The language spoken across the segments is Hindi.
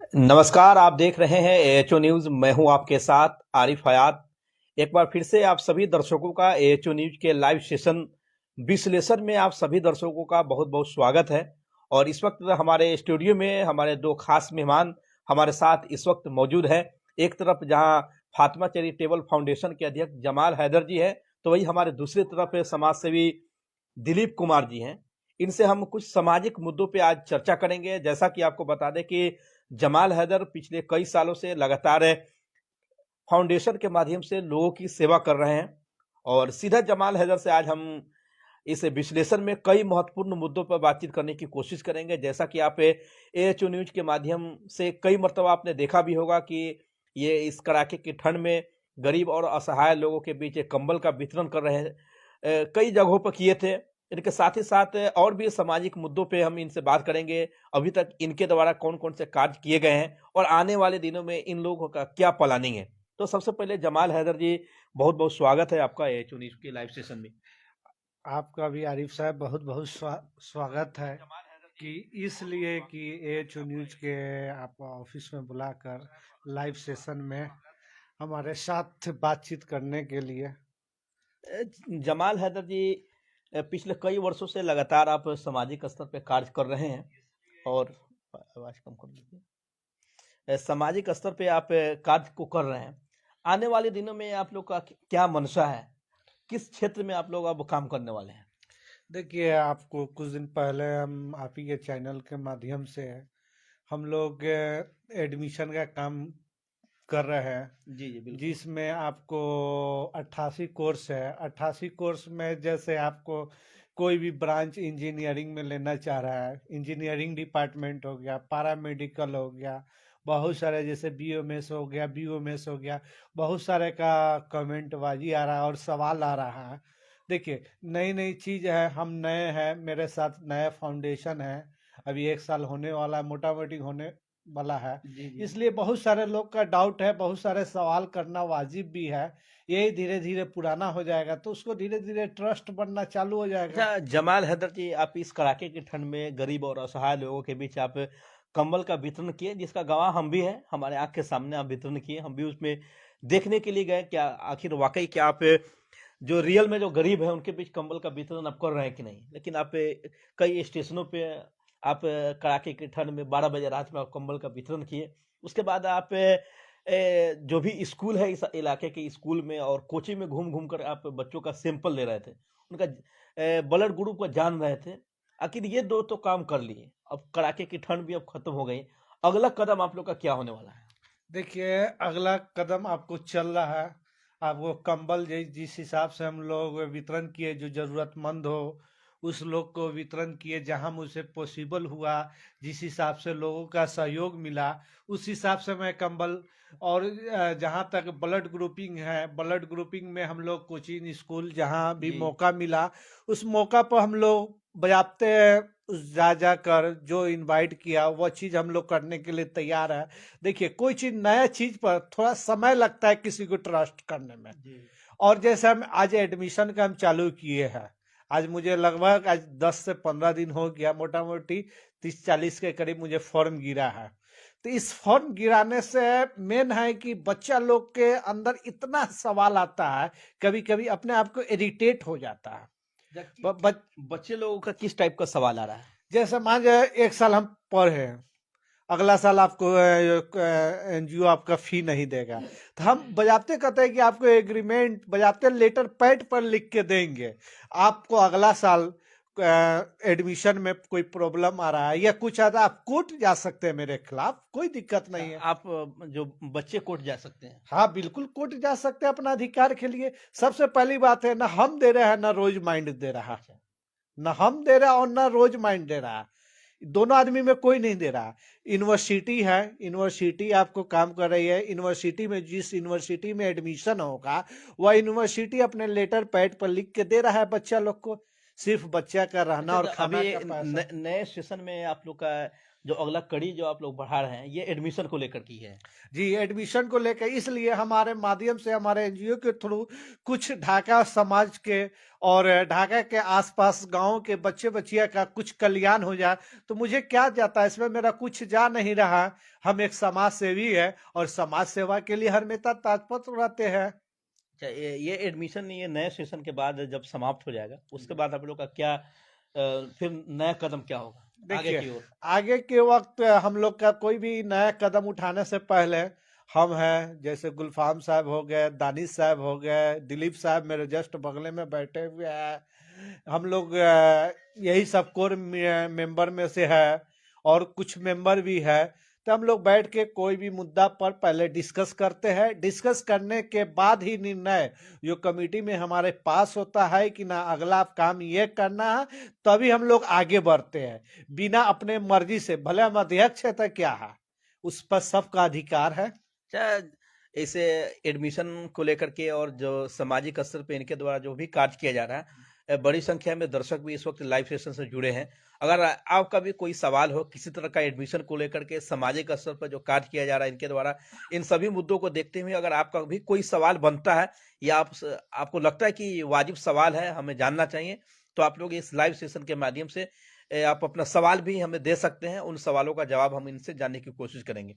नमस्कार, आप देख रहे हैं एएचओ न्यूज। मैं हूं आपके साथ आरिफ हयात। एक बार फिर से आप सभी दर्शकों का एएचओ न्यूज के लाइव सेशन विश्लेषण में आप सभी दर्शकों का बहुत बहुत स्वागत है। और इस वक्त हमारे स्टूडियो में हमारे दो खास मेहमान हमारे साथ इस वक्त मौजूद हैं। एक तरफ जहां फातिमा चैरिटेबल फाउंडेशन के अध्यक्ष जमाल हैदर जी हैं, तो वही हमारे दूसरी तरफ समाज सेवी दिलीप कुमार जी हैं। इनसे हम कुछ सामाजिक मुद्दों पे आज चर्चा करेंगे। जैसा कि आपको बता दें कि जमाल हैदर पिछले कई सालों से लगातार फाउंडेशन के माध्यम से लोगों की सेवा कर रहे हैं। और सीधा जमाल हैदर से आज हम इस विश्लेषण में कई महत्वपूर्ण मुद्दों पर बातचीत करने की कोशिश करेंगे। जैसा कि आप एएचओ न्यूज के माध्यम से कई मरतबा आपने देखा भी होगा कि ये इस कड़ाके की ठंड में गरीब और असहाय लोगों के बीच एक कंबल का वितरण कर रहे हैं। कई जगहों पर किए थे। इनके साथ ही साथ और भी सामाजिक मुद्दों पे हम इनसे बात करेंगे। अभी तक इनके द्वारा कौन कौन से कार्य किए गए हैं और आने वाले दिनों में इन लोगों का क्या प्लानिंग है। तो सबसे पहले जमाल हैदर जी, बहुत बहुत स्वागत है आपका एएचओ न्यूज के लाइव सेशन में। आपका भी आरिफ साहब बहुत बहुत स्वागत है कि इसलिए कि एएचओ न्यूज के आप ऑफिस में बुलाकर लाइव सेशन में हमारे साथ बातचीत करने के लिए। जमाल हैदर जी, पिछले कई वर्षों से लगातार आप सामाजिक स्तर पे कार्य कर रहे हैं। और आवाज कम कर लीजिए। सामाजिक स्तर पे आप कार्य को कर रहे हैं। आने वाले दिनों में आप लोग का क्या मंशा है? किस क्षेत्र में आप लोग अब काम करने वाले हैं? देखिए, आपको कुछ दिन पहले हम आप ही के चैनल के माध्यम से हम लोग एडमिशन का काम कर रहे हैं। जी जी बिल्कुल। जिसमें आपको 88 कोर्स है। 88 कोर्स में जैसे आपको कोई भी ब्रांच इंजीनियरिंग में लेना चाह रहा है, इंजीनियरिंग डिपार्टमेंट हो गया, पैरामेडिकल हो गया, बहुत सारे जैसे बीओएमएस हो गया, बीओएमएस हो गया, बहुत सारे का कमेंट बाजी आ रहा है और सवाल आ रहा है। देखिए, नई नई चीज़ है, हम नए हैं, मेरे साथ नया फाउंडेशन है, अभी 1 साल होने वाला है, मोटामोटी होने वाला है। जी जी। इसलिए बहुत सारे लोग का डाउट है, बहुत सारे सवाल करना वाजिब भी है। यही धीरे धीरे पुराना हो जाएगा तो उसको धीरे धीरे ट्रस्ट बनना चालू हो जाएगा। अच्छा जमाल हैदर जी, आप इस कड़ाके की ठंड में गरीब और असहाय लोगों के बीच आप कंबल का वितरण किए, जिसका गवाह हम भी हैं। हमारे आंख के सामने आप वितरण किए, हम भी उसमें देखने के लिए गए। क्या आखिर वाकई क्या आप जो रियल में जो गरीब है उनके बीच कंबल का वितरण आप कर रहे हैं कि नहीं? लेकिन आप कई स्टेशनों पे आप कड़ाके की ठंड में 12 बजे रात में आप कंबल का वितरण किए। उसके बाद आप जो भी स्कूल है इस इलाके के स्कूल में और कोचिंग में घूम घूम कर आप बच्चों का सैंपल ले रहे थे, उनका ब्लड ग्रुप को जान रहे थे। आखिर ये दो तो काम कर लिए, अब कड़ाके की ठंड भी अब खत्म हो गई। अगला कदम आप लोग का क्या होने वाला है? देखिए, अगला कदम आपको चल रहा है। आपको कंबल जिस हिसाब से हम लोग वितरण किए, जो जरूरतमंद हो उस लोग को वितरण किए, जहां मुझसे पॉसिबल हुआ, जिस हिसाब से लोगों का सहयोग मिला उस हिसाब से मैं कंबल। और जहां तक ब्लड ग्रुपिंग है, ब्लड ग्रुपिंग में हम लोग कोचिंग स्कूल जहां भी जी मौका मिला उस मौका पर हम लोग बजाते जा जाकर जो इनवाइट किया वह चीज़ हम लोग करने के लिए तैयार है। देखिए, कोई चीज़ नया चीज़ पर थोड़ा समय लगता है किसी को ट्रस्ट करने में। जी। और जैसे हम आज एडमिशन का हम चालू किए हैं, आज मुझे लगभग आज 10 से 15 दिन हो गया, मोटा मोटी 30-40 के करीब मुझे फॉर्म गिरा है। तो इस फॉर्म गिराने से मेन है कि बच्चा लोग के अंदर इतना सवाल आता है, कभी कभी अपने आप को इरिटेट हो जाता है। बच्चे लोगों का किस टाइप का सवाल आ रहा है? जैसे मान जाए 1 साल हम पढ़े हैं, अगला साल आपको एनजीओ आपका फी नहीं देगा, तो हम बजाते कहते हैं कि आपको एग्रीमेंट बजाते लेटर पैड पर लिख के देंगे। आपको अगला साल एडमिशन में कोई प्रॉब्लम आ रहा है या कुछ आता है, आप कोर्ट जा सकते हैं, मेरे खिलाफ कोई दिक्कत नहीं है। आप जो बच्चे कोर्ट जा सकते हैं? हाँ, बिल्कुल कोर्ट जा सकते हैं अपना अधिकार के लिए। सबसे पहली बात है, ना हम दे रहे हैं ना रोज माइंड दे रहा है, ना हम दे रहा और ना रोज माइंड दे रहा, दोनों आदमी में कोई नहीं दे रहा। यूनिवर्सिटी है, यूनिवर्सिटी आपको काम कर रही है, यूनिवर्सिटी में जिस यूनिवर्सिटी में एडमिशन होगा वह यूनिवर्सिटी अपने लेटर पैड पर लिख के दे रहा है बच्चा लोग को। सिर्फ बच्चा का रहना और अच्छा, तो खाना अभी का पैसा। नए सेशन में आप लोग का जो अगला कड़ी जो आप लोग बढ़ा रहे हैं ये एडमिशन को लेकर की है। जी, एडमिशन को लेकर इसलिए हमारे माध्यम से हमारे एनजीओ के थ्रू कुछ ढाका समाज के और ढाका के आसपास गांव के बच्चे बच्चिया का कुछ कल्याण हो जाए। तो मुझे क्या जाता है, इसमें मेरा कुछ जा नहीं रहा। हम एक समाज सेवी है और समाज सेवा के लिए हमेशा तत्पर रहते हैं। अच्छा, ये एडमिशन ये नए सेशन के बाद जब समाप्त हो जाएगा उसके बाद आप लोग का क्या फिर नया कदम क्या होगा आगे देखिए, की ओर? आगे के वक्त हम लोग का कोई भी नया कदम उठाने से पहले हम हैं, जैसे गुलफाम साहब हो गए, दानिश साहब हो गए, दिलीप साहब मेरे जस्ट बगले में बैठे हुए हैं। हम लोग यही सब कोर मेंबर में से है और कुछ मेंबर भी है। तो हम लोग बैठ के कोई भी मुद्दा पर पहले डिस्कस करते हैं। डिस्कस करने के बाद ही निर्णय जो कमेटी में हमारे पास होता है कि ना अगला काम ये करना है, तभी हम लोग आगे बढ़ते हैं। बिना अपने मर्जी से, भले हम अध्यक्ष है तो क्या है, उस पर सबका अधिकार है। अच्छा, ऐसे एडमिशन को लेकर के और जो सामाजिक स्तर पे इनके द्वारा जो भी कार्य किया जा रहा है, बड़ी संख्या में दर्शक भी इस वक्त लाइव सेशन से जुड़े हैं। अगर आपका भी कोई सवाल हो किसी तरह का एडमिशन को लेकर के सामाजिक स्तर पर जो कार्य किया जा रहा है इनके द्वारा, इन सभी मुद्दों को देखते हुए अगर आपका भी कोई सवाल बनता है या आपको लगता है कि ये वाजिब सवाल है हमें जानना चाहिए, तो आप लोग इस लाइव सेशन के माध्यम से आप अपना सवाल भी हमें दे सकते हैं। उन सवालों का जवाब हम इनसे जानने की कोशिश करेंगे।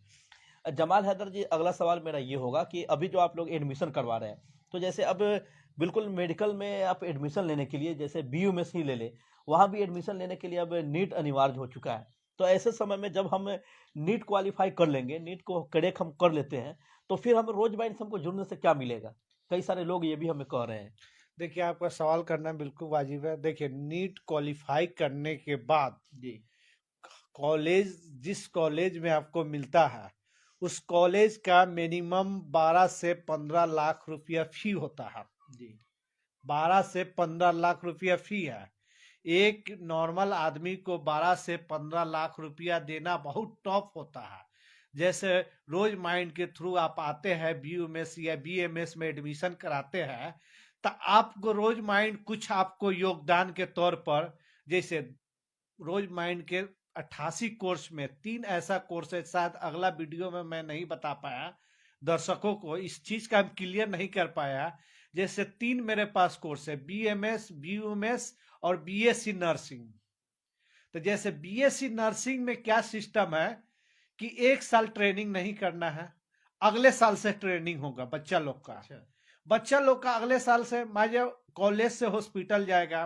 जमाल हैदर जी, अगला सवाल मेरा ये होगा कि अभी जो आप लोग एडमिशन करवा रहे हैं, तो जैसे अब बिल्कुल मेडिकल में आप एडमिशन लेने के लिए जैसे बीयूएमएस ही ले ले, वहाँ भी एडमिशन लेने के लिए अब नीट अनिवार्य हो चुका है। तो ऐसे समय में जब हम नीट क्वालिफाई कर लेंगे, नीट को क्रैक हम कर लेते हैं, तो फिर हम रोज बाइंड हमको जुड़ने से क्या मिलेगा? कई सारे लोग ये भी हमें कह रहे हैं। देखिए, आपका सवाल करना बिल्कुल वाजिब है। देखिए, नीट क्वालिफाई करने के बाद जी कॉलेज, जिस कॉलेज में आपको मिलता है, उस कॉलेज का मिनिमम 12 से 15 लाख रुपया फी होता है। जी 12 से 15 लाख रुपया फी है। एक नॉर्मल आदमी को 12 से 15 लाख रुपया देना बहुत टफ होता है। जैसे रोज माइंड के थ्रू आप आते हैं, बीयूएमएस या बीएमएस में एडमिशन कराते हैं, तो आपको रोज माइंड कुछ आपको योगदान के तौर पर, जैसे रोज माइंड के 88 कोर्स में 3 ऐसा कोर्स है, शायद अगला वीडियो में मैं नहीं बता पाया, दर्शकों को इस चीज का क्लियर नहीं कर पाया। जैसे 3 मेरे पास कोर्स है, बीएमएस, बीयूएमएस और बीएससी नर्सिंग। तो जैसे बीएससी नर्सिंग में क्या सिस्टम है कि 1 साल ट्रेनिंग नहीं करना है, अगले साल से ट्रेनिंग होगा बच्चा लोग का। अच्छा बच्चा लोग का अगले साल से, मान लो कॉलेज से हॉस्पिटल जाएगा,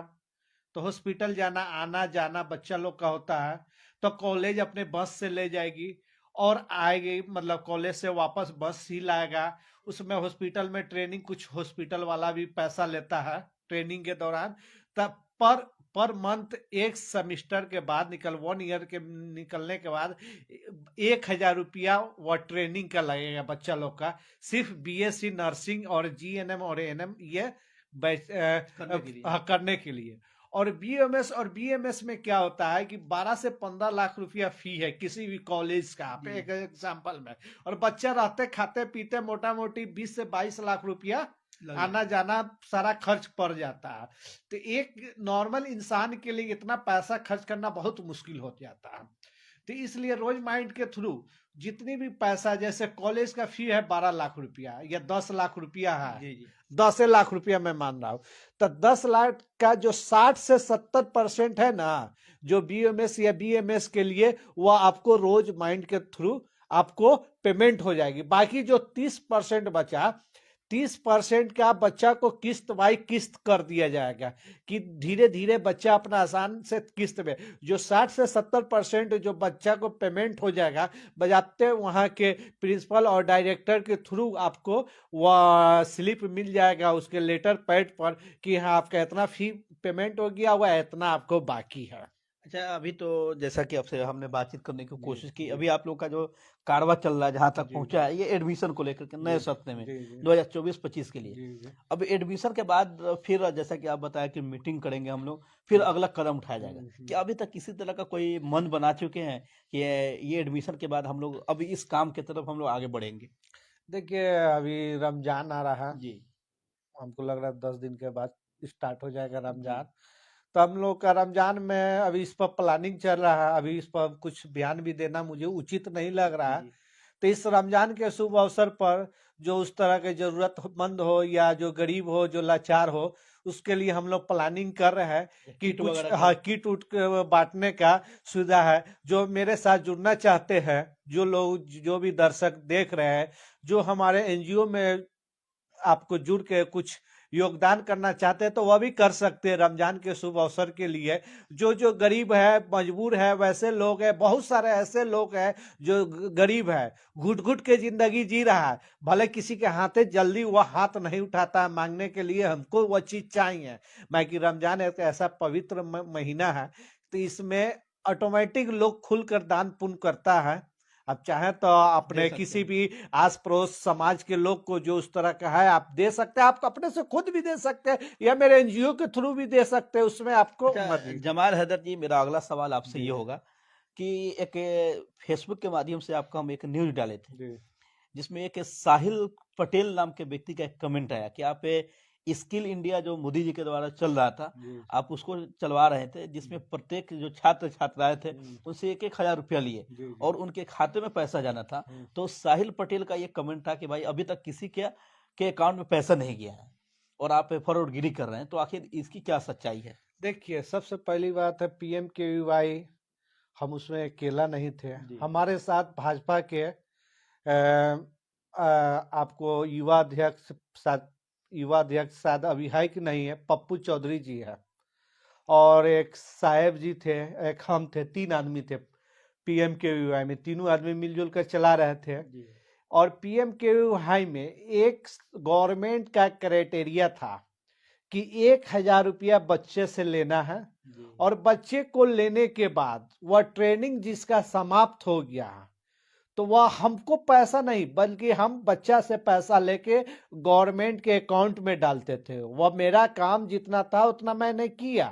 तो हॉस्पिटल जाना आना जाना बच्चा लोग का होता है, तो कॉलेज अपने बस से ले जाएगी और आएगी, मतलब कॉलेज से वापस बस ही लाएगा। उसमें हॉस्पिटल में ट्रेनिंग, कुछ हॉस्पिटल वाला भी पैसा लेता है ट्रेनिंग के दौरान। तब पर मंथ, एक सेमिस्टर के बाद 1 ईयर के निकलने के बाद 1,000 रुपया वह ट्रेनिंग का लगेगा बच्चा लोग का, सिर्फ बीएससी नर्सिंग और जीएनएम और एएनएम ये करने के लिए। और बीएमएस में क्या होता है कि 12 से 15 लाख रुपया फी है किसी भी कॉलेज का, आप एक एग्जाम्पल में, और बच्चा रहते खाते पीते मोटा मोटी 20 से 22 लाख रुपया आना जाना सारा खर्च पड़ जाता है। तो एक नॉर्मल इंसान के लिए इतना पैसा खर्च करना बहुत मुश्किल हो जाता है। तो इसलिए रोज माइंड के थ्रू जितनी भी पैसा, जैसे कॉलेज का फी है 12 लाख रुपया या 10 लाख रुपया है, जी 10 लाख रुपया मैं मान रहा हूं, तो 10 लाख का जो 60 से 70% है ना, जो बीएमएस या बीएमएस के लिए, वह आपको रोज माइंड के थ्रू आपको पेमेंट हो जाएगी। बाकी जो 30% बचा, 30% का बच्चा को किस्त बाई किस्त कर दिया जाएगा कि धीरे धीरे बच्चा अपना आसान से किस्त में, जो 60 से 70% जो बच्चा को पेमेंट हो जाएगा, बजाते वहाँ के प्रिंसिपल और डायरेक्टर के थ्रू आपको वह स्लिप मिल जाएगा उसके लेटर पैड पर कि हाँ आपका इतना फी पेमेंट हो गया, वह इतना आपको बाकी है। अच्छा, अभी तो जैसा कि आपसे हमने बातचीत करने की जी, कोशिश की, जी। अभी आप लोग का जो कारवा चल रहा है जहां तक जी, पहुंचा है, ये एडमिशन को लेकर के नए जी, सत्र में जी, जी, 2024-25 के लिए। जी, जी। अब एडमिशन के बाद फिर जैसा कि आप बताया कि मीटिंग करेंगे हम लोग, फिर अगला कदम उठाया जाएगा। क्या अभी तक किसी तरह का कोई मन बना चुके हैं कि ये एडमिशन के बाद हम लोग अब इस काम की तरफ हम लोग आगे बढ़ेंगे? देखिए, अभी रमजान आ रहा है, जी हमको लग रहा है 10 दिन के बाद स्टार्ट हो जाएगा जी रमजान। तो हम लोग का रमजान में अभी इस पर प्लानिंग चल रहा है, अभी इस पर कुछ बयान भी देना मुझे उचित नहीं लग रहा है। जी तो इस रमजान के शुभ अवसर पर जो उस तरह के जरूरतमंद हो या जो गरीब हो, जो लाचार हो, उसके लिए हम लोग प्लानिंग कर रहे हैं कि किट कुछ वगैरह हाँ का किट उट के बांटने का सुविधा है। जो मेरे साथ जुड़ना चाहते हैं, जो लोग जो भी दर्शक देख रहे हैं, जो हमारे एनजीओ में आपको जुड़ के कुछ योगदान करना चाहते हैं तो वह भी कर सकते हैं रमजान के शुभ अवसर के लिए। जो जो गरीब है, मजबूर है, वैसे लोग हैं, बहुत सारे ऐसे लोग हैं जो गरीब है, घुट घुट के जिंदगी जी रहा है, भले किसी के हाथे जल्दी वह हाथ नहीं उठाता है मांगने के लिए, हमको वह चीज चाहिए। मैं कि रमजान एक ऐसा पवित्र महीना है, तो इसमें ऑटोमेटिक लोग खुलकर दान पुण्य करता है। अब चाहे तो दे अपने सकते किसी हैं। भी आस पड़ोस समाज के लोग को जो उस तरह का है आप दे सकते हैं, आप अपने से खुद भी दे सकते हैं या मेरे एनजीओ के थ्रू भी दे सकते हैं, उसमें आपको अच्छा मर्जी। जमाल हैदर जी, मेरा अगला सवाल आपसे जी ये होगा कि एक फेसबुक के माध्यम से आपका हम एक न्यूज डाले थे, जी जिसमें एक साहिल पटेल नाम के व्यक्ति का एक कमेंट आया कि आप स्किल इंडिया जो मोदी जी के द्वारा चल रहा था, जी आप उसको चलवा रहे थे, जिसमें प्रत्येक जो छात्र छात्राएं थे हम्म, उनसे 1-1 हजार रुपया लिए जी जी और उनके खाते में पैसा जाना था। हम्म। तो साहिल पटेल का ये कमेंट था कि भाई अभी तक किसी के अकाउंट में पैसा नहीं गया है और आप फॉरवर्डगिरी कर रहे हैं, तो आखिर इसकी क्या सच्चाई है? देखिए, सबसे पहली बात है PMKVY, हम उसमें अकेला नहीं थे, जी हमारे साथ भाजपा के आपको युवा अध्यक्ष शायद अभी है कि नहीं है, पप्पू चौधरी जी है, और एक साहेब जी थे, एक हम थे, 3 आदमी थे PMKVY में, तीनों आदमी मिलजुल कर चला रहे थे। जी और PMKVY में एक गवर्नमेंट का क्राइटेरिया था कि 1,000 रुपया बच्चे से लेना है, जी और बच्चे को लेने के बाद वह ट्रेनिंग जिसका समाप्त हो गया तो वह हमको पैसा नहीं बल्कि हम बच्चा से पैसा लेके गवर्नमेंट के अकाउंट में डालते थे। वह मेरा काम जितना था उतना मैंने किया।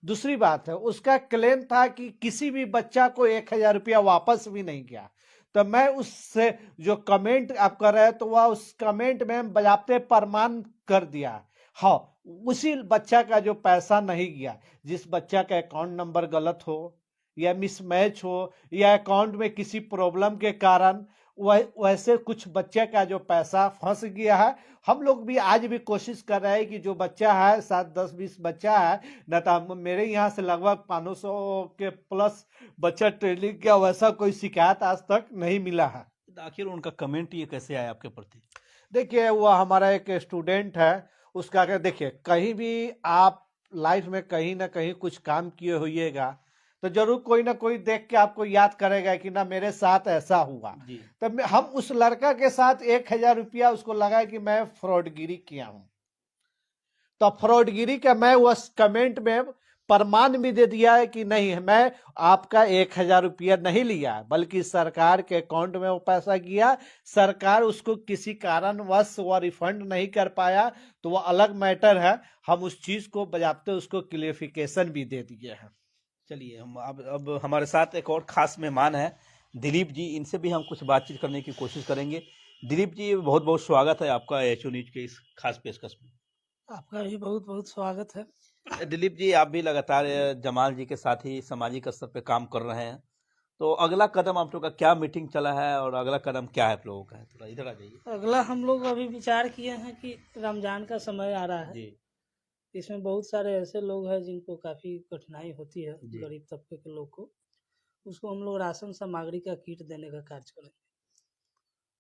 दूसरी बात है, उसका क्लेम था कि किसी भी बच्चा को 1,000 रुपया वापस भी नहीं किया। तो मैं उससे जो कमेंट आप कर रहे हैं तो वह उस कमेंट में बजाते प्रमाण कर दिया। हाँ, उसी बच्चा का जो पैसा नहीं गया, जिस बच्चा का अकाउंट नंबर गलत हो या मिसमैच हो या अकाउंट में किसी प्रॉब्लम के कारण वैसे कुछ बच्चे का जो पैसा फंस गया है, हम लोग भी आज भी कोशिश कर रहे हैं कि जो बच्चा है, 7-10-20 बच्चा है न, तो मेरे यहाँ से लगभग 500 के प्लस बच्चा ट्रेनिंग किया, वैसा कोई शिकायत आज तक नहीं मिला है। तो आखिर उनका कमेंट ये कैसे आया आपके प्रति? देखिए, वो हमारा एक स्टूडेंट है, उसका क्या, देखिए कहीं भी आप लाइफ में कहीं ना कहीं कुछ काम किए होइएगा तो जरूर कोई ना कोई देख के आपको याद करेगा कि ना मेरे साथ ऐसा हुआ। जी तब हम उस लड़का के साथ 1,000 रुपया उसको लगा कि मैं फ्रॉडगिरी किया हूं, तो फ्रॉडगिरी का मैं उस कमेंट में प्रमाण भी दे दिया है कि नहीं, मैं आपका 1,000 रुपया नहीं लिया बल्कि सरकार के अकाउंट में वो पैसा गया, सरकार उसको किसी कारणवश वो रिफंड नहीं कर पाया तो वो अलग मैटर है, हम उस चीज को बजाते उसको क्लियरिफिकेशन भी दे दिए हैं। चलिए, हम अब हमारे साथ एक और खास मेहमान है दिलीप जी, इनसे भी हम कुछ बातचीत करने की कोशिश करेंगे। दिलीप जी, बहुत बहुत स्वागत है आपका एचओ न्यूज के इस खास पेशकश में। आपका भी बहुत बहुत स्वागत है। दिलीप जी, आप भी लगातार जमाल जी के साथ ही सामाजिक स्तर पे काम कर रहे हैं, तो अगला कदम आप लोग का क्या मीटिंग चला है और अगला कदम क्या है आप लोगों का? थोड़ा इधर आ जाइए। अगला हम लोग अभी विचार किए हैं कि रमजान का समय आ रहा है, जी इसमें बहुत सारे ऐसे लोग हैं जिनको काफ़ी कठिनाई होती है, जी गरीब तबके के लोग को, उसको हम लोग राशन सामग्री का किट देने का कार्य करेंगे।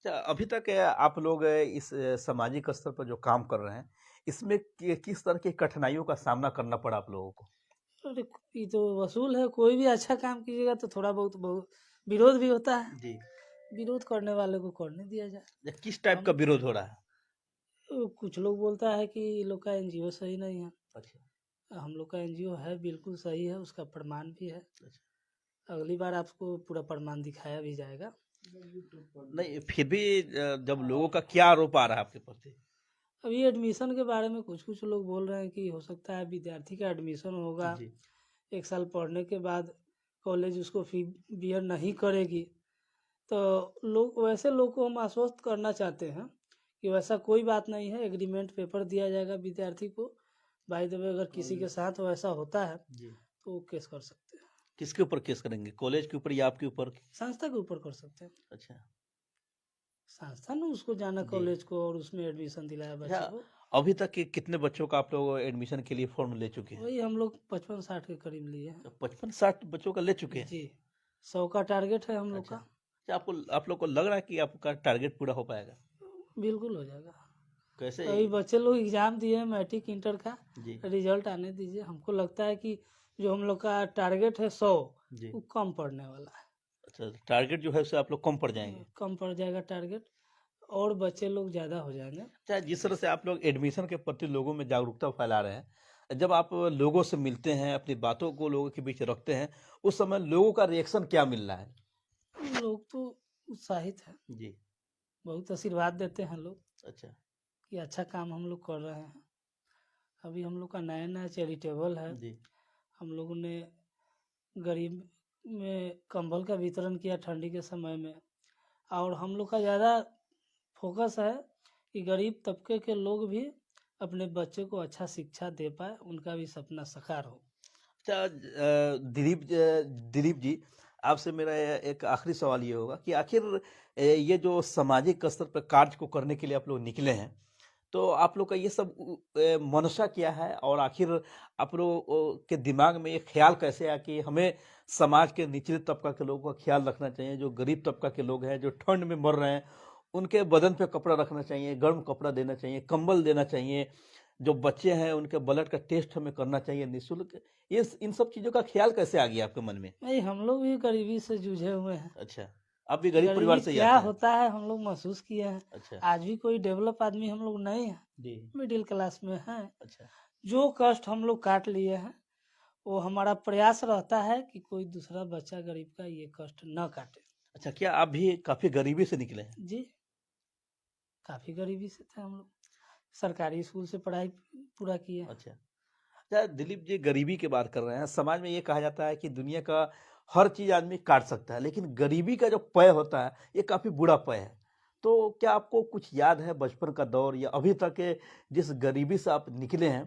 अच्छा, अभी तक आप लोग इस सामाजिक स्तर पर जो काम कर रहे हैं, इसमें किस तरह की कठिनाइयों का सामना करना पड़ा आप लोगों को? अरे ये तो वसूल है, कोई भी अच्छा काम कीजिएगा तो थोड़ा बहुत विरोध भी होता है, जी, विरोध करने वाले को करने दिया जाए। या किस टाइप का हम विरोध हो रहा है? कुछ लोग बोलता है कि ये लोग का एनजीओ सही नहीं है, अच्छा हम लोग का एनजीओ है, बिल्कुल सही है, उसका प्रमाण भी है। अच्छा, अगली बार आपको पूरा प्रमाण दिखाया भी जाएगा। नहीं फिर भी जब लोगों का क्या आरोप आ रहा है आपके प्रति? अभी एडमिशन के बारे में कुछ कुछ लोग बोल रहे हैं कि हो सकता है विद्यार्थी का एडमिशन होगा, जी 1 साल पढ़ने के बाद कॉलेज उसको फी बियर नहीं करेगी, तो लोग वैसे लोग को हम आश्वस्त करना चाहते हैं कि वैसा कोई बात नहीं है, एग्रीमेंट पेपर दिया जाएगा विद्यार्थी को, बाय द वे अगर किसी के साथ वैसा होता है जी तो वो केस कर सकते हैं, किसके ऊपर केस करेंगे, कॉलेज के ऊपर या आपके ऊपर? संस्था के ऊपर कर सकते हैं। अच्छा संस्था ने उसको जाना जी कॉलेज को और उसमें एडमिशन दिलाया बच्चे अच्छा को। अभी तक के कितने बच्चों का आप लोग एडमिशन के लिए फॉर्म ले चुके हैं? वही हम लोग 55-60 के करीब लिए हैं 55-60 बच्चों का ले चुके हैं? जी। 100 का टारगेट है हम लोग अच्छा का। क्या आप लोग को लग रहा है कि आपका टारगेट पूरा हो पाएगा? बिल्कुल हो जाएगा। कैसे? अभी बच्चे लोग एग्जाम दिए हैं मैट्रिक इंटर का, जी रिजल्ट आने दीजिए। हमको लगता है कि जो हम लोग का टारगेट है 100 जी वो कम पड़ने वाला है। अच्छा टारगेट जो है उससे आप लोग कम पड़ जाएंगे। कम पड़ जाएगा टारगेट और बच्चे लोग ज़्यादा हो जाएंगे। अच्छा जिस तरह से आप लोग एडमिशन के प्रति लोगों में जागरूकता फैला रहे हैं, जब आप लोगों से मिलते हैं अपनी बातों को लोगों के बीच रखते हैं उस समय लोगों का रिएक्शन क्या मिल रहा है? लोग तो उत्साहित हैं, जी बहुत आशीर्वाद देते हैं लोग अच्छा कि अच्छा काम हम लोग कर रहे हैं। अभी हम लोग का नया नया चैरिटेबल है। जी हम लोगों ने गरीब में कंबल का वितरण किया ठंडी के समय में, और हम लोग का ज़्यादा फोकस है कि गरीब तबके के लोग भी अपने बच्चे को अच्छा शिक्षा दे पाए, उनका भी सपना साकार हो। अच्छा दिलीप जी आपसे मेरा एक आखिरी सवाल ये होगा कि आखिर ये जो सामाजिक स्तर पर कार्य को करने के लिए आप लोग निकले हैं तो आप लोग का ये सब मनसा क्या है और आखिर आप लोग के दिमाग में ये ख्याल कैसे आया कि हमें समाज के निचले तबका के लोगों का ख्याल रखना चाहिए, जो गरीब तबका के लोग हैं जो ठंड में मर रहे हैं उनके बदन पे कपड़ा रखना चाहिए, गर्म कपड़ा देना चाहिए, कंबल देना चाहिए, जो बच्चे हैं उनके ब्लड का टेस्ट हमें करना चाहिए निःशुल्क। ये इन सब चीजों का ख्याल कैसे आ गया आपके मन में? नहीं, हम लोग भी गरीबी से जूझे हुए हैं। अच्छा आप भी गरीब परिवार गरीबी से ही क्या आते हैं? होता है हम लोग महसूस किए हैं। अच्छा आज भी कोई डेवलप आदमी हम लोग नहीं हैं, जी मिडिल क्लास में हैं। अच्छा जो कष्ट हम लोग काट लिए हैं वो हमारा प्रयास रहता है कि कोई दूसरा बच्चा गरीब का ये कष्ट न काटे। अच्छा क्या आप भी काफी गरीबी से निकले हैं? जी, काफी गरीबी से थे हम लोग, सरकारी स्कूल से पढ़ाई पूरा किए। अच्छा अच्छा दिलीप जी गरीबी की बात कर रहे हैं, समाज में ये कहा जाता है कि दुनिया का हर चीज आदमी काट सकता है लेकिन गरीबी का जो पय होता है ये काफी बुरा पय है। तो क्या आपको कुछ याद है बचपन का दौर या अभी तक के जिस गरीबी से आप निकले हैं,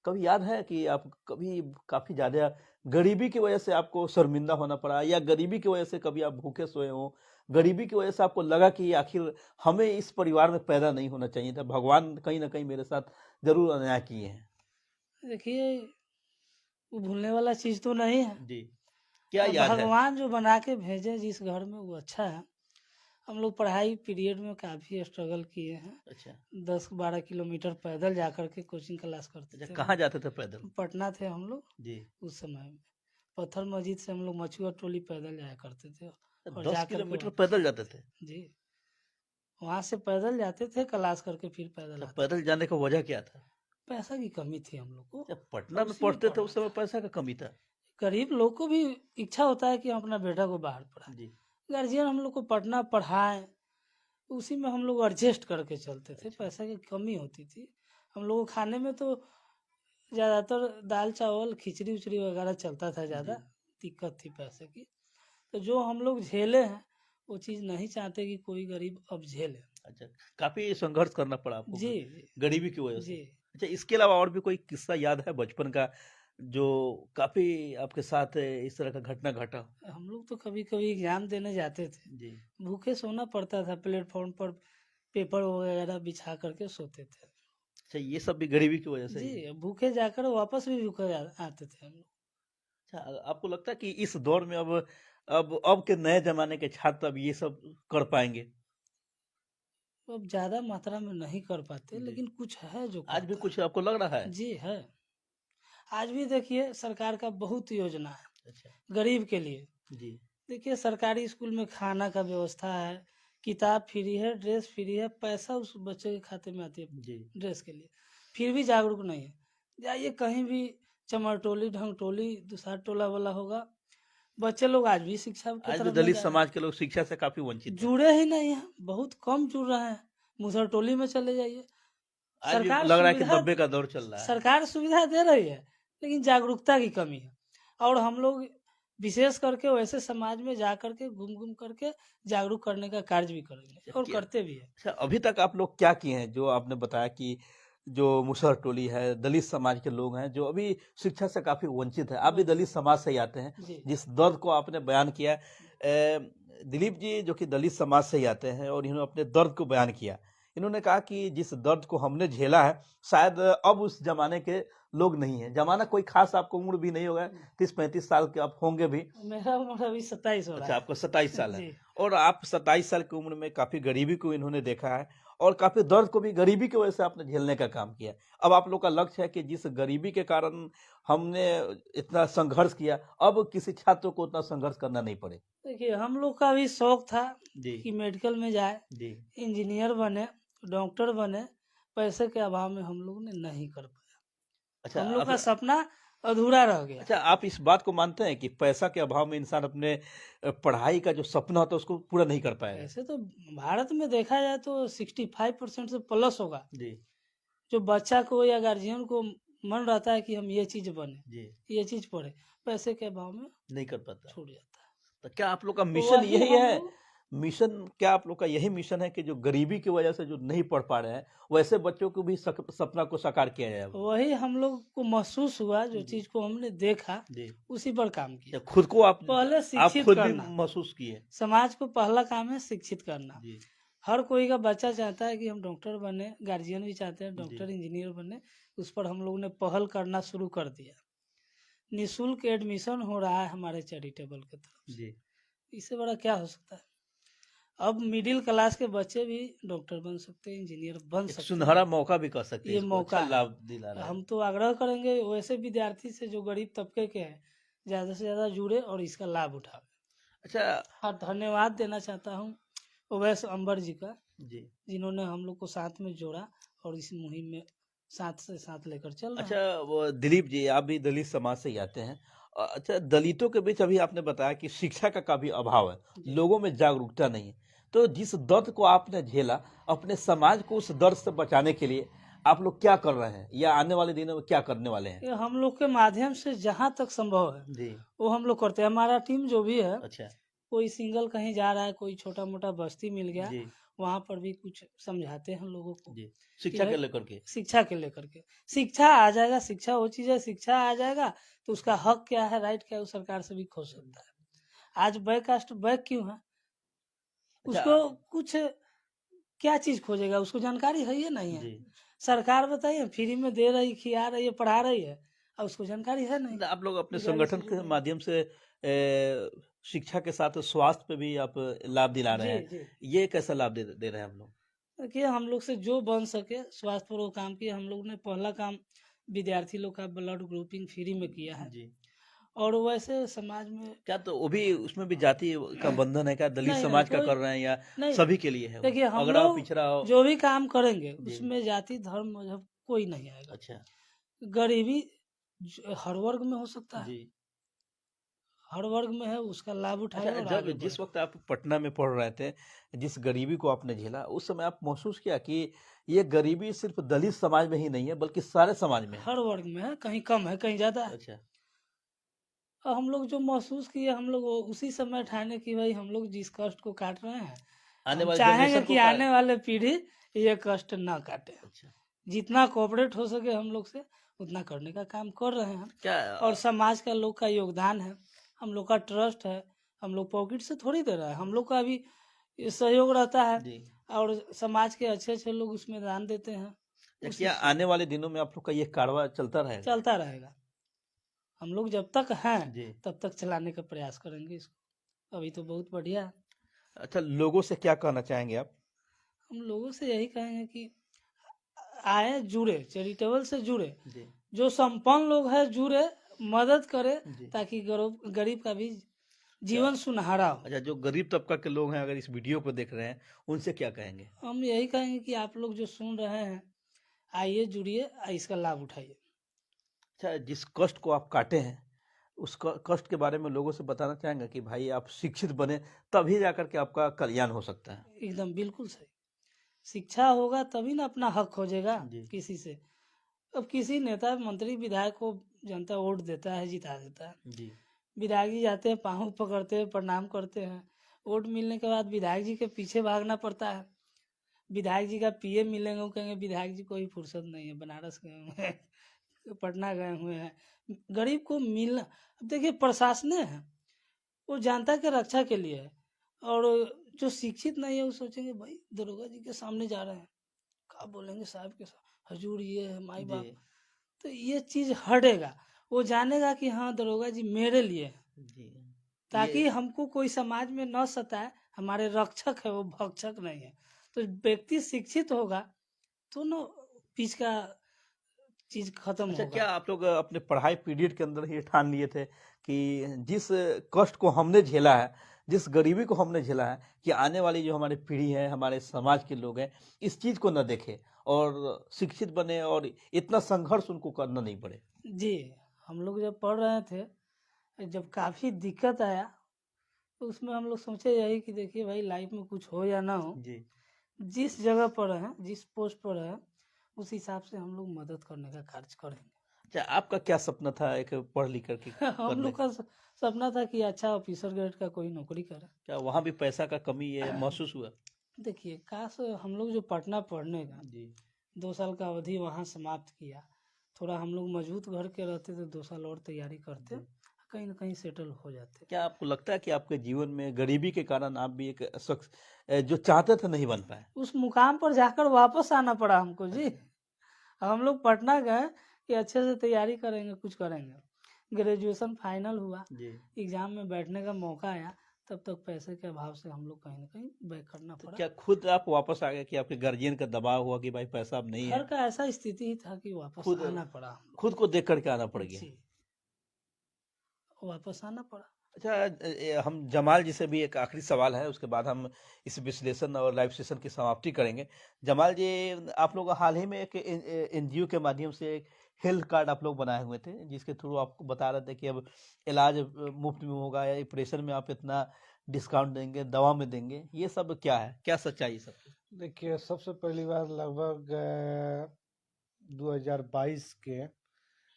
कभी याद है कि आप कभी काफी ज्यादा गरीबी की वजह से आपको शर्मिंदा होना पड़ा या गरीबी की वजह से कभी आप भूखे सोए हो, गरीबी की वजह से आपको लगा कि आखिर हमें इस परिवार में पैदा नहीं होना चाहिए था, भगवान कहीं ना कहीं मेरे साथ जरूर अन्याय किए हैं? देखिए, वो भूलने वाला चीज तो नहीं है। जी क्या याद है? भगवान जो बना के भेजे जिस घर में वो अच्छा है। हम लोग पढ़ाई पीरियड में काफी स्ट्रगल किए हैं। अच्छा 10-12 किलोमीटर पैदल जाकर के कोचिंग क्लास करते अच्छा थे। कहाँ जाते थे पैदल? पटना थे हम लोग जी उस समय में। पत्थर मस्जिद से हम लोग मछुआ टोली पैदल जाया करते थे और 10 जाकर के किलोमीटर वापस। पैदल जाते थे? जी, वहां से पैदल जाते थे क्लास करके फिर पैदल तो आते। पैदल जाने का वजह क्या था? पैसा की कमी थी हम लोग को, जब पटना में उसी में पढ़ते थे पढ़ना उस समय था। पैसा का कमी था? गरीब लोग को भी इच्छा होता है कि हम अपना बेटा को बाहर पढ़ाएं। जी गार्जियन हम लोग को पढ़ना पढ़ाएं, उसी में हम लोग एडजस्ट करके चलते थे। अच्छा पैसा की कमी होती थी हम लोगों को, खाने में तो ज़्यादातर दाल चावल खिचड़ी उचड़ी वगैरह चलता था, ज़्यादा जी दिक्कत थी पैसे की। तो जो हम लोग झेले हैं वो चीज़ नहीं चाहते कि कोई गरीब अब झेले। अच्छा काफी संघर्ष करना पड़ा आपको जी गरीबी की वजह से। जी। अच्छा इसके अलावा और भी कोई किस्सा याद है बचपन का जो काफी आपके साथ इस तरह का घटना घटा हो? हम लोग तो कभी कभी एग्जाम देने जाते थे, जी भूखे सोना पड़ता था, प्लेटफॉर्म पर पेपर वगैरह बिछा करके सोते थे। अच्छा ये सब भी गरीबी की वजह से ही है? जी, भूखे जाकर वापस भी भूखे आते थे हम लोग। अच्छा आपको लगता है कि इस दौर में अब के नए जमाने के छात्र अब ये सब कर पाएंगे? अब ज्यादा मात्रा में नहीं कर पाते जी लेकिन कुछ है जो आज भी करता कुछ आपको लग रहा है? है। जी है, आज भी देखिए सरकार का बहुत योजना है अच्छा गरीब के लिए। जी देखिए सरकारी स्कूल में खाना का व्यवस्था है, किताब फ्री है, ड्रेस फ्री है, पैसा उस बच्चे के खाते में आती है जी ड्रेस के लिए। फिर भी जागरूक नहीं है। जाइए कहीं भी चमर टोली ढंग टोली दूसरा टोला वाला होगा, बच्चे लोग आज भी शिक्षा की आज भी तरफ दलित नहीं जा समाज के लोग शिक्षा से काफी वंचित हैं। जुड़े ही नहीं है, बहुत कम जुड़ रहे हैं। मुसहर टोली में चले जाइए, आज भी सरकार लग रहा है कि सुविधा 90 का दौर चल रहा है। सरकार सुविधा दे रही है लेकिन जागरूकता की कमी है। और हम लोग विशेष करके वैसे समाज में जा करके घूम घूम करके जागरूक करने का कार्य भी करेंगे और क्या करते भी है। अच्छा अभी तक आप लोग क्या किए हैं जो आपने बताया कि जो मुसहर टोली है, दलित समाज के लोग हैं जो अभी शिक्षा से काफी वंचित है। आप भी दलित समाज से ही आते हैं, जी जिस दर्द को आपने बयान किया है, दिलीप जी जो कि दलित समाज से ही आते हैं और इन्होंने अपने दर्द को बयान किया। इन्होंने कहा कि जिस दर्द को हमने झेला है, शायद अब उस जमाने के लोग नहीं है। जमाना कोई खास आपको उम्र भी नहीं होगा, 30-35 साल के आप होंगे भी। मेरा उम्र अभी 27 हो रहा अच्छा, है। आपको 27 साल है जी और आप 27 साल की उम्र में काफी गरीबी को इन्होंने देखा है और काफी दर्द को भी गरीबी की वजह से आपने झेलने का काम किया। अब आप लोग का लक्ष्य है कि जिस गरीबी के कारण हमने इतना संघर्ष किया, अब किसी छात्र को उतना संघर्ष करना नहीं पड़े। देखिए, हम लोग का भी शौक था जी कि मेडिकल में जाए, जी इंजीनियर बने, डॉक्टर बने। पैसे के अभाव में हम लोग ने नहीं कर पाया। अच्छा हम लोग आप का सपना अधूरा रह गया। अच्छा आप इस बात को मानते हैं कि पैसा के अभाव में इंसान अपने पढ़ाई का जो सपना होता है उसको पूरा नहीं कर पाएगा? ऐसे तो भारत में देखा जाए तो 65% से प्लस होगा जी जो बच्चा को या गार्जियन को मन रहता है कि हम ये चीज बने, जी ये चीज पढ़े, पैसे के अभाव में नहीं कर पाता। छूट जाता है। तो क्या आप लोग का तो मिशन वही यही हम है? लोग मिशन क्या आप लोग का यही मिशन है कि जो गरीबी की वजह से जो नहीं पढ़ पा रहे हैं वैसे बच्चों को भी सपना को साकार किया जाए? वही हम लोग को महसूस हुआ, जो जी चीज को हमने देखा जी उसी पर काम या किया। खुद को पहले आप शिक्षित खुद भी करना, महसूस किए? समाज को पहला काम है शिक्षित करना। जी हर कोई का बच्चा चाहता है कि हम डॉक्टर बने, गार्जियन भी चाहते हैं जी डॉक्टर इंजीनियर बने। उस पर हम लोग ने पहल करना शुरू कर दिया। निःशुल्क एडमिशन हो रहा है हमारे चैरिटेबल की तरफ से। जी इससे बड़ा क्या हो सकता है? अब मिडिल क्लास के बच्चे भी डॉक्टर बन सकते हैं, इंजीनियर बन एक सकते सुनहरा हैं। मौका भी कह सकते हैं ये इसको, मौका अच्छा है। लाभ दिला रहा है। हम तो आग्रह करेंगे वैसे विद्यार्थी से जो गरीब तबके के हैं, ज़्यादा से ज़्यादा जुड़े और इसका लाभ उठावे। अच्छा और धन्यवाद देना चाहता हूँ ओवैस अंबर जी का, जी जिन्होंने हम लोग को साथ में जोड़ा और इस मुहिम में साथ से साथ लेकर चल रहे हैं। अच्छा वो दिलीप जी आप भी दलित समाज से ही आते हैं। अच्छा दलितों के बीच अभी आपने बताया कि शिक्षा का काफी अभाव है, जी। लोगों में जागरूकता नहीं है। तो जिस दर्द को आपने झेला, अपने समाज को उस दर्द से बचाने के लिए आप लोग क्या कर रहे हैं या आने वाले दिनों में क्या करने वाले हैं? ये हम लोग के माध्यम से जहाँ तक संभव है जी वो हम लोग करते हैं। हमारा टीम जो भी है, अच्छा कोई सिंगल कहीं जा रहा है, कोई छोटा मोटा बस्ती मिल गया, जी वहाँ पर भी कुछ समझाते हैं लोगों को जी कि शिक्षा के भाई लेकर के शिक्षा के लेकर के। शिक्षा आ जाएगा, शिक्षा वो चीज़ है, शिक्षा आ जाएगा तो उसका हक क्या है, राइट क्या है, वो सरकार से भी खोज सकता है। आज बैककास्ट बैक क्यों है? अच्छा उसको कुछ क्या चीज़ खोजेगा, उसको जानकारी है या नहीं है? जी सरकार बताइए फ्री में दे रही, खिला रही है, पढ़ा रही है और उसको जानकारी है नहीं। आप लोग अपने बेचारे संगठन से के जुड़े। माध्यम से शिक्षा के साथ स्वास्थ्य पे भी आप लाभ दिला रहे जी हैं। जी। ये कैसा लाभ दे रहे हैं हम लोग? देखिए, हम लोग से जो बन सके स्वास्थ्य पर वो काम किया। हम लोग ने पहला काम विद्यार्थी लोग का ब्लड ग्रुपिंग फ्री में किया है। जी और वैसे समाज में क्या तो वो भी उसमें भी जाति का बंधन है क्या? दलित नहीं नहीं समाज का कोई कर रहे हैं या नहीं। सभी के लिए है वो? देखिए, हम अगड़ा हो लोग पिछड़ा हो? जो भी काम करेंगे जी उसमें जाति धर्म मजहब कोई नहीं आएगा। अच्छा गरीबी हर वर्ग में हो सकता है, जी हर वर्ग में है, उसका लाभ उठाए अच्छा और जब आगे जिस बढ़े। वक्त आप पटना में पढ़ रहे थे, जिस गरीबी को आपने झेला उस समय आप महसूस किया कि ये गरीबी सिर्फ दलित समाज में ही नहीं है बल्कि सारे समाज में है? हर वर्ग में है, कहीं कम है, कहीं ज़्यादा है। अच्छा और हम लोग जो महसूस किए, हम लोग उसी समय ठाने कि भाई हम लोग जिस कष्ट को काट रहे हैं, आने हम वाले चाहेंगे जनरेशन कि को आने वाले पीढ़ी ये कष्ट ना काटे। अच्छा जितना कोऑपरेट हो सके हम लोग से उतना करने का काम कर रहे हैं। क्या और समाज का लोग का योगदान है, हम लोग का ट्रस्ट है। हम लोग पॉकेट से थोड़ी दे रहा है, हम लोग का भी ये सहयोग रहता है जी और समाज के अच्छे अच्छे लोग उसमें दान देते हैं। या उसी क्या से आने वाले दिनों में आप लोग का ये कारवां चलता रहेगा? चलता रहेगा। हम लोग जब तक हैं जी तब तक चलाने का प्रयास करेंगे इसको। अभी तो बहुत बढ़िया है। अच्छा लोगों से क्या कहना चाहेंगे आप? हम लोगों से यही कहेंगे कि आए, जुड़े, चैरिटेबल से जुड़े, जी जो संपन्न लोग हैं जुड़े, मदद करे जी ताकि गरीब का भी अच्छा जीवन सुनहरा हो। अच्छा जो गरीब तबका के लोग हैं अगर इस वीडियो को देख रहे हैं उनसे क्या कहेंगे? हम यही कहेंगे कि आप लोग जो सुन रहे हैं, आइए जुड़िए, इसका लाभ उठाइए। अच्छा जिस कष्ट को आप काटे हैं उस कष्ट के बारे में लोगों से बताना चाहेंगे कि भाई आप शिक्षित बने तभी जाकर के आपका कल्याण हो सकता है? एकदम बिल्कुल सही। शिक्षा होगा तभी ना अपना हक खोजेगा जी किसी से। अब किसी नेता मंत्री विधायक को जनता वोट देता है, जिता देता है। जी विधायक जी जाते हैं, पाँव पकड़ते हैं, प्रणाम करते हैं। वोट मिलने के बाद विधायक जी के पीछे भागना पड़ता है। विधायक जी का पीए मिलेंगे, वो कहेंगे विधायक जी को ही फुर्सत नहीं है, बनारस गए हुए हैं, पटना गए हुए हैं। गरीब को मिलना, अब देखिए प्रशासन है, वो जनता के रक्षा के लिए है, और जो शिक्षित नहीं है वो सोचेंगे भाई दरोगा जी के सामने जा रहे हैं, क्या बोलेंगे साहब के साथ, हजूर ये है माई बाप। जी तो ये चीज हटेगा, वो जानेगा कि हाँ दरोगा जी मेरे लिए है, जी ताकि ये हमको कोई समाज में न सताए, हमारे रक्षक है वो भक्षक नहीं है। तो व्यक्ति शिक्षित होगा तो न बीच का चीज खत्म अच्छा, होगा। क्या आप लोग अपने पढ़ाई पीरियड के अंदर ये ठान लिए थे कि जिस कष्ट को हमने झेला है, जिस गरीबी को हमने झेला है, कि आने वाली जो हमारी पीढ़ी है, हमारे समाज के लोग हैं, इस चीज को न देखे और शिक्षित बने और इतना संघर्ष उनको करना नहीं पड़े? जी, हम लोग जब पढ़ रहे थे, जब काफी दिक्कत आया, तो उसमें हम लोग सोचे यही कि देखिए भाई लाइफ में कुछ हो या ना हो, जी जिस जगह पर है, जिस पोस्ट पर है, उस हिसाब से हम लोग मदद करने का कार्य करेंगे। अच्छा, आपका क्या सपना था एक पढ़ लिख करके हम करने लोग का? का सपना था कि अच्छा ऑफिसर ग्रेड का कोई नौकरी करे। क्या वहाँ भी पैसा का कमी है महसूस हुआ? देखिए काश हम लोग जो पटना पढ़ने का जी 2 साल का अवधि वहाँ समाप्त किया, थोड़ा हम लोग मजबूत घर के रहते तो 2 साल और तैयारी करते, जी। कहीं ना कहीं सेटल हो जाते। क्या आपको लगता है कि आपके जीवन में गरीबी के कारण आप भी एक शख्स जो चाहते थे नहीं बन पाए? उस मुकाम पर जाकर वापस आना पड़ा हमको जी। हम लोग पटना गए कि अच्छे से तैयारी करेंगे, कुछ करेंगे। ग्रेजुएशन फाइनल हुआ, जी एग्जाम में बैठने का मौका आया, तब तक पैसे के अभाव से हम लोग कहीं ना कहीं बैक करना तो पड़ा। क्या खुद आप वापस आ गए कि आपके गार्जियन का दबाव हुआ कि भाई पैसा अब नहीं घर है, का ऐसा स्थिति ही था कि वापस खुद आना पड़ा हम खुद को देख करके आना पड़ लोग। गया? जी, वापस आना पड़ा। अच्छा, हम जमाल जी से भी एक आखिरी सवाल है, उसके बाद हम इस विश्लेषण और लाइव सेशन की समाप्ति करेंगे। जमाल जी, आप लोग हाल ही में एक एनजीओ के माध्यम से एक हेल्थ कार्ड आप लोग बनाए हुए थे, जिसके थ्रू आपको बता रहे थे कि अब इलाज मुफ्त में होगा या ऑपरेशन में आप इतना डिस्काउंट देंगे, दवा में देंगे। ये सब क्या है, क्या सच्चाई है सब? देखिए सबसे पहली बार लगभग 2022 के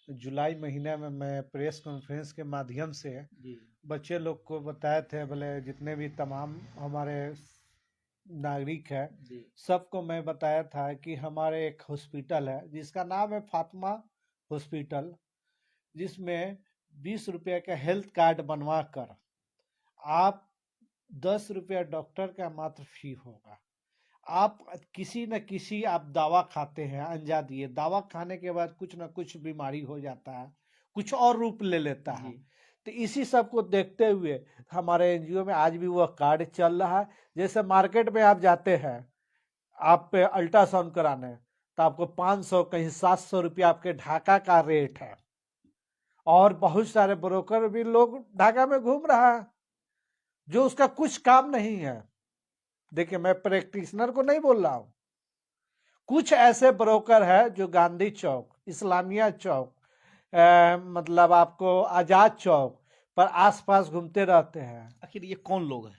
जुलाई महीने में मैं प्रेस कॉन्फ्रेंस के माध्यम से जी बच्चे लोग को बताए थे, बोले जितने भी तमाम हमारे नागरिक है जी सबको मैं बताया था कि हमारे एक हॉस्पिटल है जिसका नाम है फातिमा हॉस्पिटल, जिसमें 20 रुपये का हेल्थ कार्ड बनवा कर आप 10 रुपया डॉक्टर का मात्र फी होगा। आप किसी न किसी आप दवा खाते हैं, अंजा दिए दवा खाने के बाद कुछ न कुछ बीमारी हो जाता है, कुछ और रूप ले लेता है। जी तो इसी सब को देखते हुए हमारे एनजीओ में आज भी वह कार्ड चल रहा है। जैसे मार्केट में आप जाते हैं, आप पे अल्ट्रासाउंड कराने, तो आपको 500 कहीं 700 रुपया आपके ढाका का रेट है, और बहुत सारे ब्रोकर भी लोग ढाका में घूम रहा है जो उसका कुछ काम नहीं है। देखिए मैं प्रैक्टिशनर को नहीं बोल रहा हूँ, कुछ ऐसे ब्रोकर है जो गांधी चौक, इस्लामिया चौक, मतलब आपको आजाद चौक पर आसपास घूमते रहते हैं। आखिर ये कौन लोग हैं?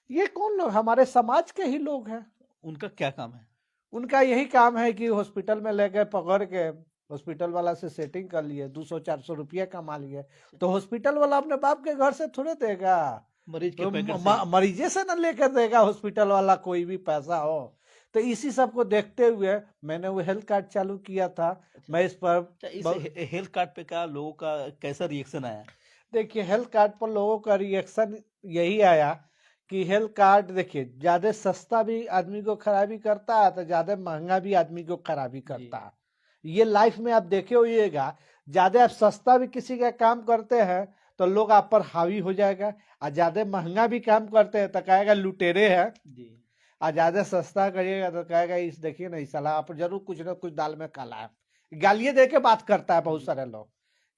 ये कौन लोग? हमारे समाज के ही लोग हैं। उनका क्या काम है? उनका यही काम है कि हॉस्पिटल में ले गए, पकड़ के हॉस्पिटल वाला से सेटिंग कर लिए, 200-400 रुपया कमा लिए, तो हॉस्पिटल वाला अपने बाप के घर से थोड़े देगा, मरीज के तो पैकेट से ही? मरीजे से न लेकर देगा हॉस्पिटल वाला कोई भी पैसा हो। तो इसी सब को देखते हुए मैंने वो हेल्थ कार्ड चालू किया था। अच्छा। मैं इस पर अच्छा, इस हेल्थ कार्ड पे का लोगों का कैसा रिएक्शन आया? देखिए हेल्थ कार्ड पर लोगों का रिएक्शन यही आया कि हेल्थ कार्ड देखिए ज्यादा सस्ता भी आदमी को खराबी करता है, तो ज्यादा महंगा भी आदमी को खराबी करता है। ये लाइफ में आप देखे होइएगा, ज्यादा आप सस्ता भी किसी का काम करते हैं तो लोग आप पर हावी हो जाएगा, और ज्यादा महंगा भी काम करते हैं तो कहेगा लुटेरे है, जी और ज्यादा सस्ता करिएगा तो कहेगा इस देखिए ना इस साला आप जरूर कुछ ना कुछ दाल में काला है। गालियां दे के बात करता है बहुत सारे लोग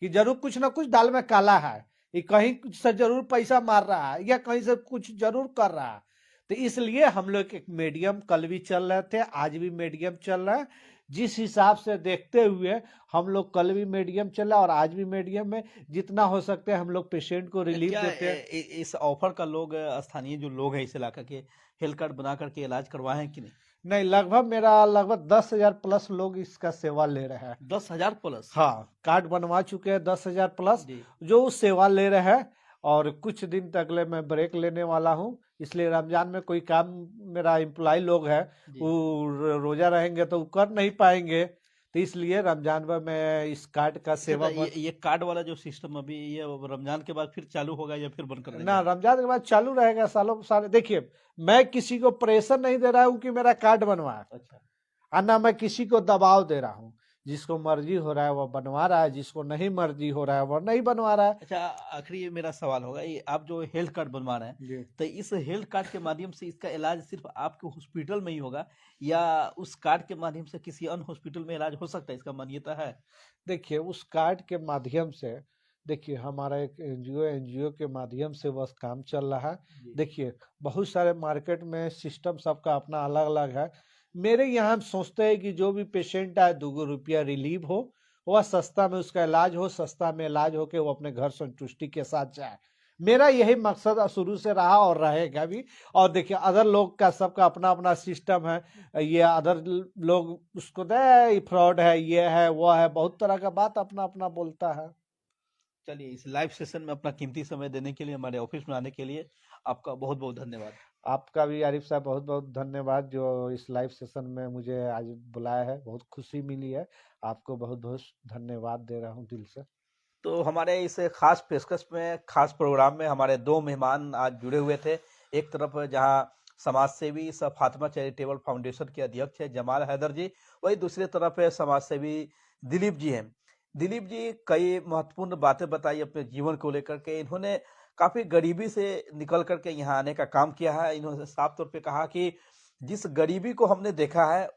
कि जरूर कुछ ना कुछ दाल में काला है, ये कहीं से जरूर पैसा मार रहा है या कहीं से कुछ जरूर कर रहा है। तो इसलिए हम लोग एक मीडियम कल भी चल रहे थे, आज भी मीडियम चल रहा है। जिस हिसाब से देखते हुए हम लोग कल भी मीडियम चला और आज भी मीडियम में जितना हो सकते हैं हम लोग पेशेंट को रिलीफ क्या देते हैं। इस ऑफर का लोग स्थानीय जो लोग हैं इस इलाका के हेल्थ कार्ड बना करके इलाज करवाए हैं कि नहीं? नहीं, लगभग 10,000 प्लस लोग इसका सेवा ले रहे हैं। 10,000 प्लस? हाँ, कार्ड बनवा चुके हैं 10,000 प्लस जी जो उस सेवा ले रहे हैं। और कुछ दिन तक ले मैं ब्रेक लेने वाला हूँ, इसलिए रमजान में कोई काम, मेरा एम्प्लॉय लोग है जी। वो रोजा रहेंगे तो वो कर नहीं पाएंगे, तो इसलिए रमजान में मैं इस कार्ड का सेवा अच्छा, ये कार्ड वाला जो सिस्टम अभी ये अब रमजान के बाद फिर चालू होगा या फिर बंद कर देंगे ना, आप? रमजान के बाद चालू रहेगा सालों साल। देखिए, मैं किसी को प्रेशर नहीं दे रहा हूँ कि मेरा कार्ड बनवाए, अच्छा, और ना मैं किसी को दबाव दे रहा हूँ। जिसको मर्जी हो रहा है वो बनवा रहा है, जिसको नहीं मर्जी हो रहा है वो नहीं बनवा रहा है। अच्छा, आखिरी ये मेरा सवाल होगा, ये आप जो हेल्थ कार्ड बनवा रहे हैं, जी। तो इस हेल्थ कार्ड के माध्यम से इसका इलाज सिर्फ आपके हॉस्पिटल में ही होगा या उस कार्ड के माध्यम से किसी अन्य हॉस्पिटल में इलाज हो सकता है, इसका मान्यता है? देखिए, उस कार्ड के माध्यम से, देखिए हमारा एक एनजीओ के माध्यम से बस काम चल रहा है। जी। देखिए, बहुत सारे मार्केट में सिस्टम सबका अपना अलग अलग है। मेरे यहाँ हम सोचते हैं कि जो भी पेशेंट आए 2 रुपया रिलीव हो, वह सस्ता में उसका इलाज हो, सस्ता में इलाज हो के वो अपने घर संतुष्टि के साथ जाए। मेरा यही मकसद शुरू से रहा और रहेगा भी। और देखिए, अदर लोग का सबका अपना अपना सिस्टम है, ये अदर लोग उसको दे फ्रॉड है, ये है वो है, बहुत तरह का बात अपना अपना बोलता है। चलिए, इस लाइव सेशन में अपना कीमती समय देने के लिए, हमारे ऑफिस में आने के लिए आपका बहुत बहुत धन्यवाद। आपका भी आरिफ साहब बहुत बहुत धन्यवाद, जो इस लाइव सेशन में मुझे आज बुलाया है, बहुत खुशी मिली है। आपको बहुत बहुत धन्यवाद दे रहा हूँ दिल से। तो हमारे इस खास पेशकश में, खास प्रोग्राम में हमारे दो मेहमान आज जुड़े हुए थे। एक तरफ जहां समाज सेवी फातिमा चैरिटेबल फाउंडेशन के अध्यक्ष है जमाल हैदर जी, वही दूसरी तरफ है समाज सेवी दिलीप जी हैं। दिलीप जी कई महत्वपूर्ण बातें बताई अपने जीवन को लेकर के। इन्होंने काफी गरीबी से निकल करके यहाँ आने का काम किया है। इन्होंने साफ तौर पे कहा कि जिस गरीबी को हमने देखा है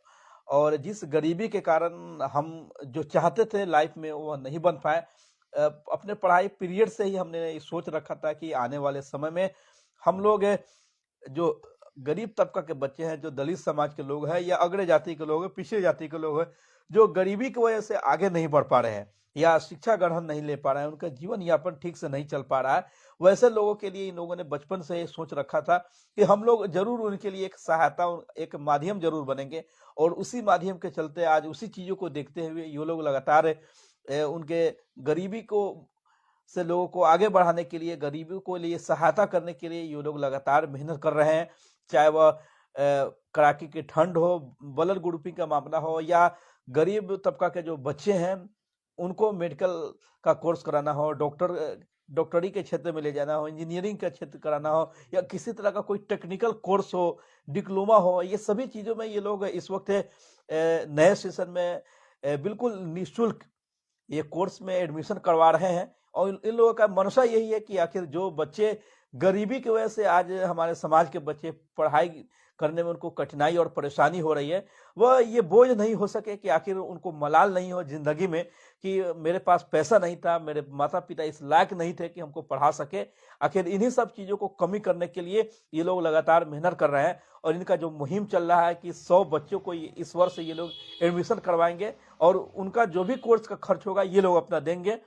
और जिस गरीबी के कारण हम जो चाहते थे लाइफ में वो नहीं बन पाए, अपने पढ़ाई पीरियड से ही हमने ये सोच रखा था कि आने वाले समय में हम लोग जो गरीब तबका के बच्चे हैं, जो दलित समाज के लोग हैं या अग्र जाति के लोग हैं, पिछड़ी जाति के लोग हैं, जो गरीबी की वजह से आगे नहीं बढ़ पा रहे हैं या शिक्षा ग्रहण नहीं ले पा रहे हैं, उनका जीवन यापन ठीक से नहीं चल पा रहा है, वैसे लोगों के लिए इन लोगों ने बचपन से ये सोच रखा था कि हम लोग जरूर उनके लिए एक सहायता, एक माध्यम जरूर बनेंगे। और उसी माध्यम के चलते आज उसी चीजों को देखते हुए ये लोग लगातार उनके गरीबी को से लोगों को आगे बढ़ाने के लिए, गरीबी को लिए सहायता करने के लिए ये लोग लगातार मेहनत कर रहे हैं। चाहे वह कड़ाके की ठंड हो, ब्लड ग्रुपिंग का मामला हो, या गरीब तबका के जो बच्चे हैं उनको मेडिकल का कोर्स कराना हो, डॉक्टरी के क्षेत्र में ले जाना हो, इंजीनियरिंग का क्षेत्र कराना हो, या किसी तरह का कोई टेक्निकल कोर्स हो, डिप्लोमा हो, ये सभी चीज़ों में ये लोग इस वक्त नए सेशन में बिल्कुल निःशुल्क ये कोर्स में एडमिशन करवा रहे हैं। और इन लोगों का मनसा यही है कि आखिर जो बच्चे गरीबी की वजह से आज हमारे समाज के बच्चे पढ़ाई करने में उनको कठिनाई और परेशानी हो रही है, वह ये बोझ नहीं हो सके, कि आखिर उनको मलाल नहीं हो जिंदगी में कि मेरे पास पैसा नहीं था, मेरे माता पिता इस लायक नहीं थे कि हमको पढ़ा सके। आखिर इन्हीं सब चीज़ों को कमी करने के लिए ये लोग लगातार मेहनत कर रहे हैं। और इनका जो मुहिम चल रहा है कि 100 बच्चों को इस वर्ष ये लोग एडमिशन करवाएंगे और उनका जो भी कोर्स का खर्च होगा ये लोग अपना देंगे।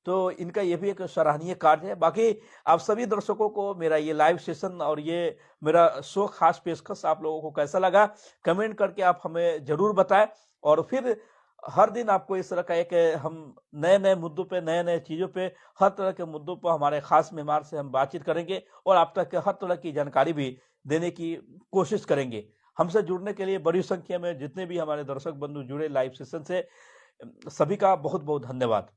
तो इनका ये भी एक सराहनीय कार्य है। बाकी आप सभी दर्शकों को मेरा ये लाइव सेशन और ये मेरा शो खास पेशकश आप लोगों को कैसा लगा, कमेंट करके आप हमें जरूर बताएं। और फिर हर दिन आपको इस तरह का एक हम नए नए मुद्दों पे, नए नए चीज़ों पे, हर तरह के मुद्दों पर हमारे खास मेहमान से हम बातचीत करेंगे और आप तक हर तरह की जानकारी भी देने की कोशिश करेंगे। हमसे जुड़ने के लिए बड़ी संख्या में जितने भी हमारे दर्शक बंधु जुड़े लाइव सेशन से, सभी का बहुत बहुत धन्यवाद।